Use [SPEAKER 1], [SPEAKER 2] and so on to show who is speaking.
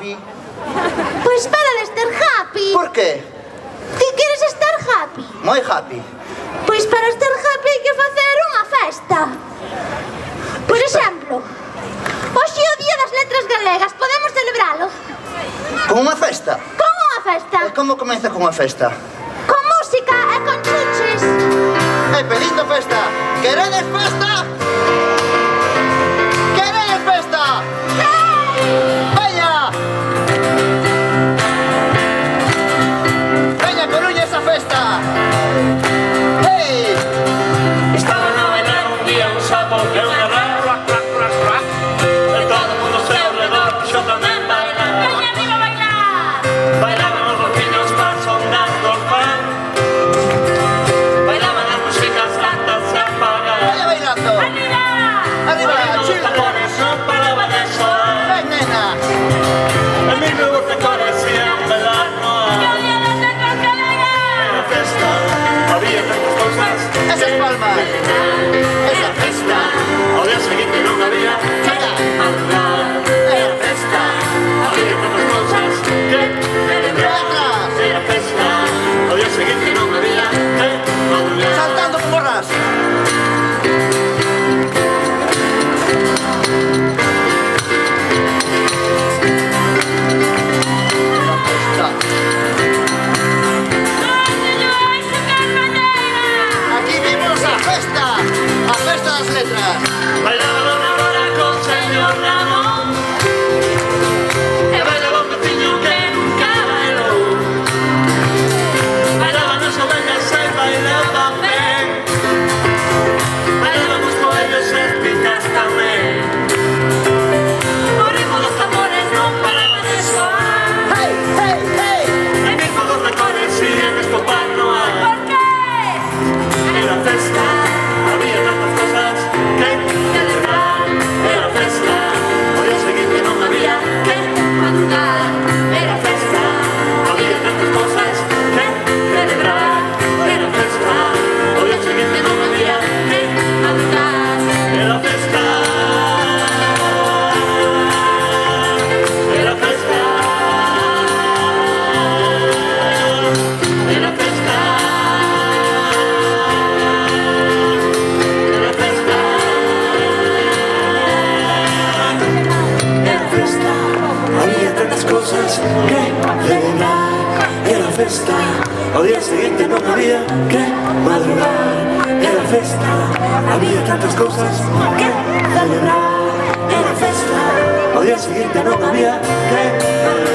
[SPEAKER 1] happy?
[SPEAKER 2] Pois para de estar happy.
[SPEAKER 1] Por qué?
[SPEAKER 2] Ti queres estar happy?
[SPEAKER 1] Moi happy.
[SPEAKER 2] Pois para estar happy hai que facer unha festa. Por exemplo, hoxe é o Día das Letras Galegas, podemos celebralo?
[SPEAKER 1] Con unha festa?
[SPEAKER 2] Con unha festa.
[SPEAKER 1] E como comeza con unha festa?
[SPEAKER 2] Con música e con chuches.
[SPEAKER 1] E pedindo festa. Queredes festa? Queredes festa? Veña! Veña, Coruña, esa festa. Hey!
[SPEAKER 3] Estaban a bailar un día un sapo e unha rá, rac, rac, rac, rac. E todo o mundo se ao redor, xo tamén bailaba.
[SPEAKER 2] Veña arriba a bailar.
[SPEAKER 3] Bailaban os rociños para sondando o pan. Bailaban as músicas tantas se apagaban.
[SPEAKER 1] Veña bailando.
[SPEAKER 2] Arriba.
[SPEAKER 1] Arriba,
[SPEAKER 3] Os
[SPEAKER 1] chula.
[SPEAKER 3] tambores non paraban de soar.
[SPEAKER 1] Ven, nena.
[SPEAKER 3] E mil nubes de cores ian velar no
[SPEAKER 2] Que o
[SPEAKER 3] ar.
[SPEAKER 2] Día das Letras Galegas.
[SPEAKER 3] Era festa, había tantas cousas.
[SPEAKER 1] Esas palmas.
[SPEAKER 3] Era festa, ao día seguinte non había que madrugar. Era festa, había tantas cousas que celebrar. Era festa, ao día seguinte non había que madrugar.
[SPEAKER 1] Saltando con borras. Aquí vimos a festa das letras.
[SPEAKER 3] Bailaba Dona Dora con señor Ramón. E bailaba un veciño que nunca bailou. Bailaban as ovellas e bailaban ben. Bailaban os coellos e picas tamén. O ritmo dos tambores non paraba de soar.
[SPEAKER 1] Hey, hey, hey.
[SPEAKER 3] E mismo dos recores siguen estopar no ar.
[SPEAKER 2] Por qué?
[SPEAKER 3] Era festa, había tantas cosas que celebrar. Era festa, ao día seguinte non había que madrugar. Era festa, había tantas cosas que celebrar. Era festa, ao día seguinte non había que madrugar. Era festa, era festa, era festa. Era festa, había tantas cosas que celebrar. Era festa, ao día seguinte non había que madrugar. Era festa, había tantas cosas que celebrar. Era festa, ao día seguinte non había que madrugar.